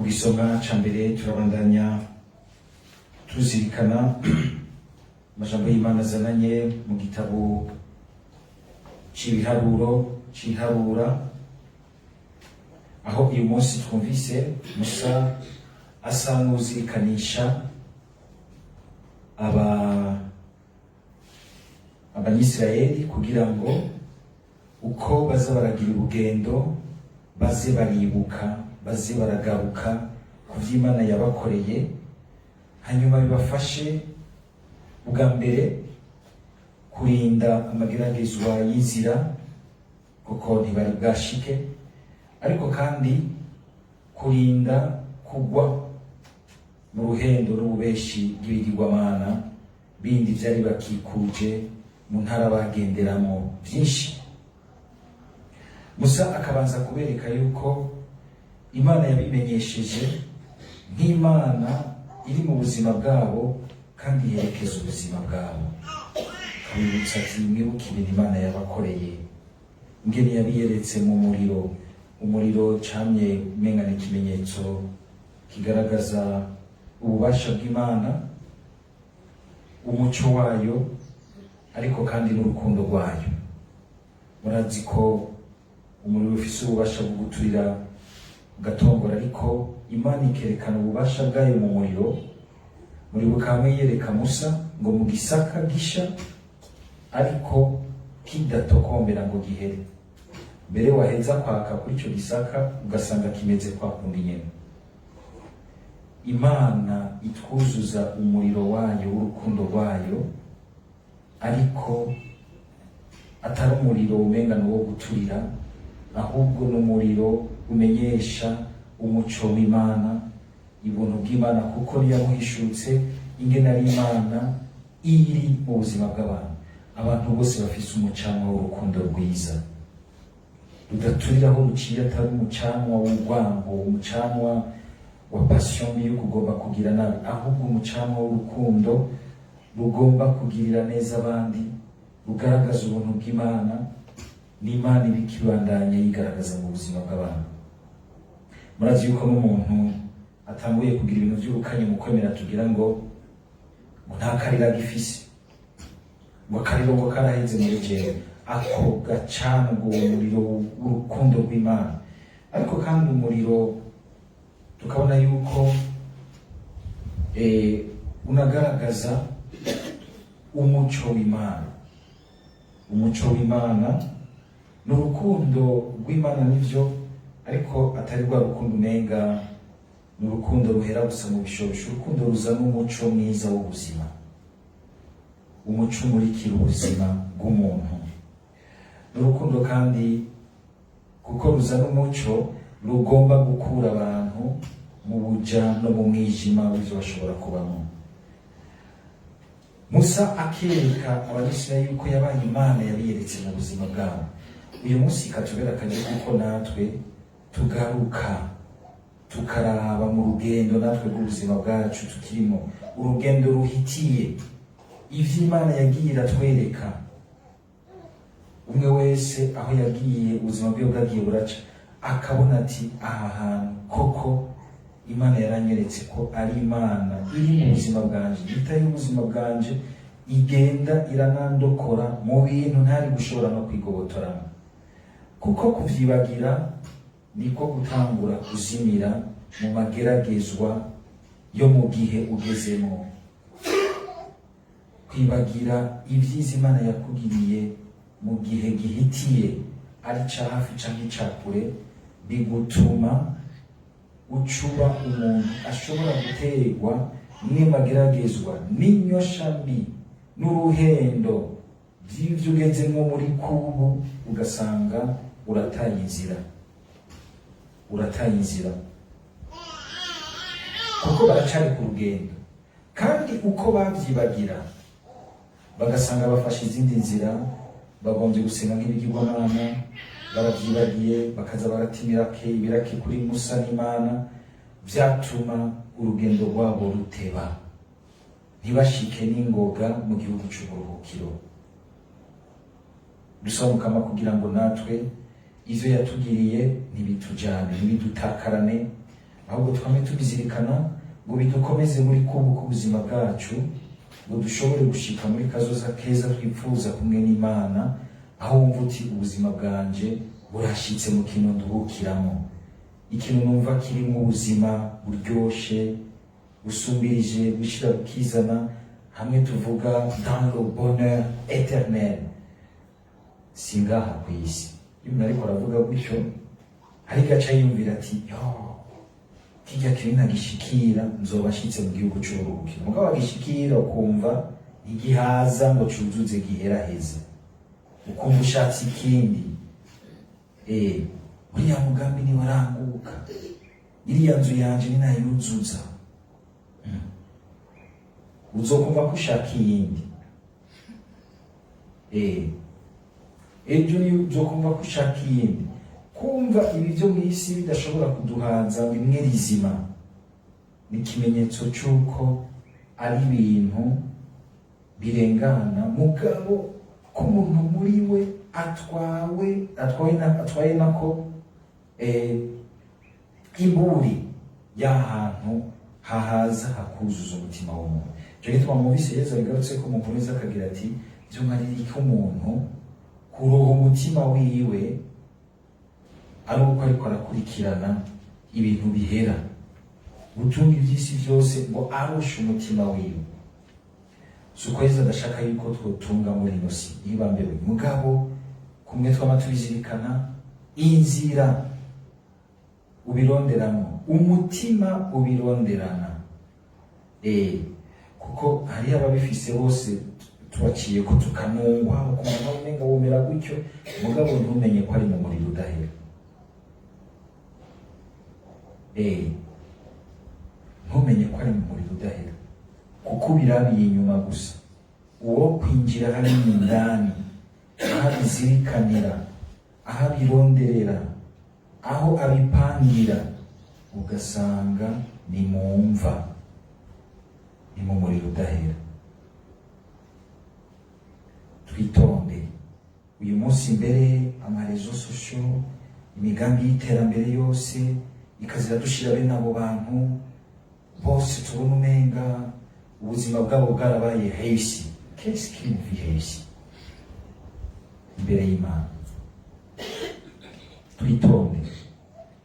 gisonga ca mbere turabandanya tuzirikana amajambo y'Imana azananye mu gitabo c'ibiharura, aho uyu munsi twumvise Musa asa n'uzirikanisha abanyisirayeli kugira ngo uko baza baragira urugendo baze baribuka, baze baragaruka ku vy'Imana yabakoreye, hanyuma bibafashe ubwa mbere kurinda amageragezwa y'inzira kuko ntibari bwashike, ariko kandi kurinda kugwa mu ruhendo n'ububeshi bw'ibigirwamana bindi vyari bakikuje mu ntara bagenderamo vyinshi. Musa akabanza kubereka yuko Imana yabimenyesheje nk'Imana iri mu buzima bwabo kandi yerekeza ubuzima bwabo, akabibutsa ati mwibuke ibintu Imana yabakoreye, ingene yabiyeretse mu umuriro camye umenga ni ikimenyetso kigaragaza ububasha bw'Imana, umuco wayo, ariko kandi n'urukundo rwayo. Murazi ko umuriro ufise ububasha bwo guturira ugatongora, ariko Imana ikerekana ububasha bwayo mu muriro. Muribuka hamwe yereka Musa ngo mu gisaka gisha ariko kidatokombera ngo gihere, mbere waheza kwaka kuri ico gisaka ugasanga kimeze kwa kundi nyene. Imana itwuzuza umuriro wayo w'urukundo rwayo, ariko atari umuriro umenga n'uwo guturira, ahubwo n'umuriro umenyesha umuco w'Imana, ibuntu bw'Imana, kuko yamuhishutse ingene ari Imana iri mu buzima bw'abantu. Abantu bose bafise umucanwa w'urukundo rwiza rudaturira aho ruciye, atari umucanwa w'urwango, umucanwa wa passion yo kugomba kugira nabi, ahubwo umucanwa w'urukundo rugomba kugirira neza abandi, rugaragaza ubuntu bw'Imana, n'Imana ibikibandanya yigaragaza mu buzima bw'abantu. Murazi yuko n'umuntu atanguye kugira ibintu vy'urukanye mu kwemera tugira ngo nta karira gifise, ngo akariro ngo karaheze muri jewe, ako gacana ngo umuriro w'urukundo rw'Imana. Ariko kandi umuriro tukabona yuko unagaragaza umuco w'Imana. Umuco w'Imana n'urukundo rw'Imana nivyo, ariko atari rwa rukundo umenga ni urukundo ruhera gusa mu bishobisho, urukundo ruzana umuco mwiza w'ubuzima, umuco umurikira ubuzima bw'umuntu. N'urukundo kandi kuko ruzana umuco rugomba gukura abantu mu buja no mu mwijima w'ivyo bashobora kubamo. Musa akereka abanyisirayeli yuko yabaye Imana yabiyeretse mu buzima bwabo. Uyu munsi katubera akaryo kuko natwe tugaruka tukaraba mu rugendo natwe rw'ubuzima bwacu tukirimo, urugendo ruhitiye ivyo Imana yagiye iratwereka. Umwe wese aho yagiye ubuzima bwe bwagiye buraca, akabona ati aha hantu koko Imana yaranyeretse ko ari Imana iri mu buzima bwanje, itari ubuzima bwanje, igenda iranandokora mu bintu ntari gushobora no kwigobotoramo. Kuko kuvyibagira niko gutangura kuzimira mu mageragezwa yo mu gihe ugezemo. Kwibagira ivyiza Imana yakugiriye mu gihe gihitiye, ari ca hafi canke ca kure, bigutuma ucuba umuntu ashobora guterwa n'amageragezwa n'inyosha mbi n'uruhendo vy'ivyo ugezemwo muri kubu, ugasanga urataye inzira kuko baracari ku rugendo. Kandi uko bavyibagira bagasanga bafashe izindi nzira, bagombye gusenga nk'ibigirwamana, baravyibagiye bakaza baratimira ibirake kuri Musa n'Imana, vyatuma urugendo rwabo ruteba, ntibashike n'ingoga mu gihugu c'uburuhukiro. Dusaba Mukama kugira ngo natwe ivyo yatugiriye ntibitujane, ntibidutakarane, ahubwo twame tubizirikana ngo bidukomeze muri kubu k'ubuzima bwacu, ngo dushobore gushika muri kazoza keza twifuza kumwe n'Imana, aho wumva uti ubuzima bwanje burashitse mu kintu nduhukiramo, ikintu numva kirimo ubuzima buryoshe busumbirije gushira bukizana, hamwe tuvuga dans le bonheur éternel. Singaha ku isi iyo umuntu ariko aravuga gutyo ariko aca yumvira ati yo kijya kintu ntagishikira nzoba ashitse mu gihugu c'uburuhukiro, mugabo agishikira ukumva igihaza ngo cuzuze giheraheze, ukumva ushatse ikindi. Uriya mugambi ni waranguka, iriya nzu yanje ni nayuzuza, uzokumva ko ushaka iyindi. Ejo ni uzokumva ko ushaka iyindi. Kumva ibi byo mu isi bidashobora kuduhaza bimwe rizima ni ikimenyetso cy'uko ari ibintu birengana, mugabo ko umuntu muri we atwaye nako iburi y'ahantu hahaza hakuzuza umutima w'umuntu. Icyo gituma mubise Yesu abigarutse ko mukomeza akagira ati byo maririka umuntu kuroha umutima wiwe ari uko ariko arakurikirana ibintu bihera, gutunga iby'isi byose ngo arushe umutima wiwe. Si uko Yesu adashaka yuko twotunga muri ino si yibambewe, mugabo kumwe twama tubizirikana inzira ubironderamo, umutima ubironderana. Kuko hari ababifise bose tubaciye ko tukanungwa ukumva umenga womera gutyo, mugabo ntumenye ko ari mu muriro udahera. Ntumenye ko ari mu muriro udahera, kuko birabiye inyuma gusa. Uwo kwinjira hari indani, aho abizirikanira, aho abironderera, aho abipangira, ugasanga ni mu mva, ni mu muriro udahera. Twitonde uyu munsi, mbere amarezo sosio, imigambi y'iterambere yose ikazira dushira bene abo bantu bose tubona umenga ubuzima bwabo bwarabaye hesi. Qu'est-ce qu'il vit hesi imbere y'Imana? Twitonde,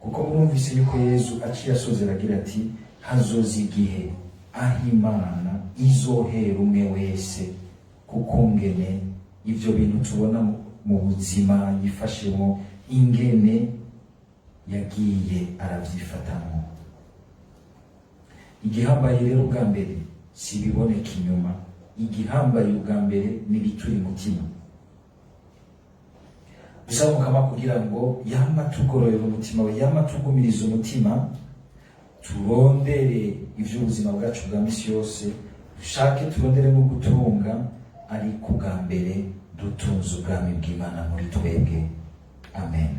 kuko murumvise yuko Yesu aciye asozera agira ati hazoza igihe aho Imana izohera umwe wese kukungene ivyo bintu tubona mu buzima yifashemo ingene yagiye arabyifatamo. Igihambaye rero ubwa mbere si biboneka inyuma, igihambaye ubwa mbere ni bituri mutima. Dusaba Mukama kugira ngo yama tugororera umutima we, yama tugumiriza umutima, turondere ivy'ubuzima bwacu bwa misi yose, dushake turondere no gutunga, ariko ubwa mbere dutunze ubwami bw'Imana muri twebwe. Amen.